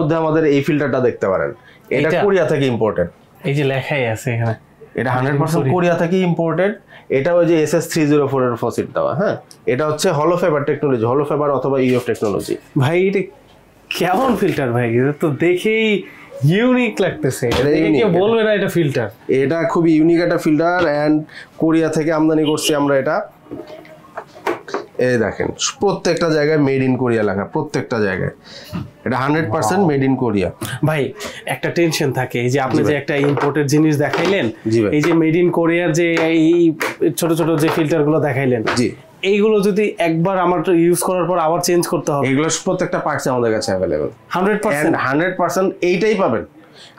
মধ্যে আমাদের এই ফিল্টারটা দেখতে পারেন, এটা কোরিয়া থেকে ইম্পোর্টেড। এই যে লেখাই আছে এখানে, এটা 100% কোরিয়া থেকে ইম্পোর্টেড। এটা ওই যে SS304 এর ফসিট দেওয়া। হ্যাঁ, এটা হচ্ছে হলো ফাইবার টেকনোলজি, হলো ফাইবার অথবা ইউএফ টেকনোলজি। ভাই এটা কেমন ফিল্টার ভাই? এটা তো দেখেই ইউনিক লাগতেছে, কেউ বলবে না এটা ফিল্টার। এটা খুবই ইউনিক একটা ফিল্টার এন্ড কোরিয়া থেকে আমদানি করছি আমরা এটা। এই দেখেন প্রত্যেকটা জায়গায় মেড ইন কোরিয়া লেখা, প্রত্যেকটা জায়গায়। এটা 100% মেড ইন কোরিয়া। ভাই একটা টেনশন থাকে, এই যে আপনি যে একটা ইম্পোর্টেড জিনিস দেখাইলেন, এই যে মেড ইন কোরিয়ার যে এই ছোট ছোট যে ফিল্টার গুলো দেখাইলেন, জি, এইগুলো যদি একবার আমার ইউজ করার পর আবার চেঞ্জ করতে হবে? এগুলো প্রত্যেকটা পার্টস আমাদের কাছে अवेलेबल 100%। এইটাই পাবেন।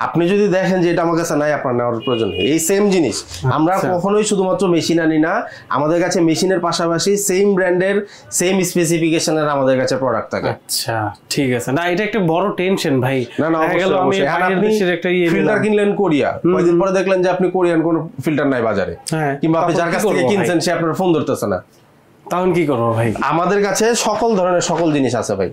আপনি যদি দেখেন যে এটা আমার কাছে নাই, আপনার নেওয়ার প্রয়োজন নেই। এই সেম জিনিস আমরা কখনোই শুধুমাত্র মেশিন আনি না, আমাদের কাছে মেশিনের পাশাপাশি সেম ব্র্যান্ডের সেম স্পেসিফিকেশনের আমাদের কাছে প্রোডাক্ট থাকে। আচ্ছা ঠিক আছে। না এটা একটা বড় টেনশন ভাই। না না, আমি একটা ফিল্টার কিনলেন কোরিয়া, কয়েকদিন পরে দেখলেন যে আপনি কোরিয়ান কোনো ফিল্টার নাই বাজারে, কিংবা আপনি যার কাছ থেকে কিনছেন সে আপনার ফোন ধরতেছে না, তখন কি করবো ভাই? আমাদের কাছে সকল ধরনের সকল জিনিস আছে ভাই।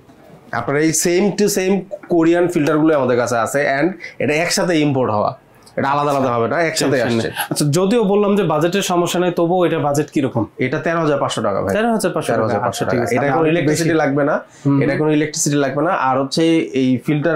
আপনার এই সেম টু সেম কোরিয়ান ফিল্টারগুলো আমাদের কাছে আছে এন্ড এটা একসাথে ইম্পোর্ট হওয়া, এটা আলাদা আলাদা হবে না, একসাথে আসছে। আচ্ছা, যদিও বললাম যে বাজেটের সমস্যা নাই, তবুও এটা বাজেট কি রকম? এটা 13,500 টাকা ভাই। 13,500 টাকা। এটা কোনো ইলেকট্রিসিটি লাগবে না, এটা কোনো ইলেকট্রিসিটি লাগবে না। আর হচ্ছে এই ফিল্টার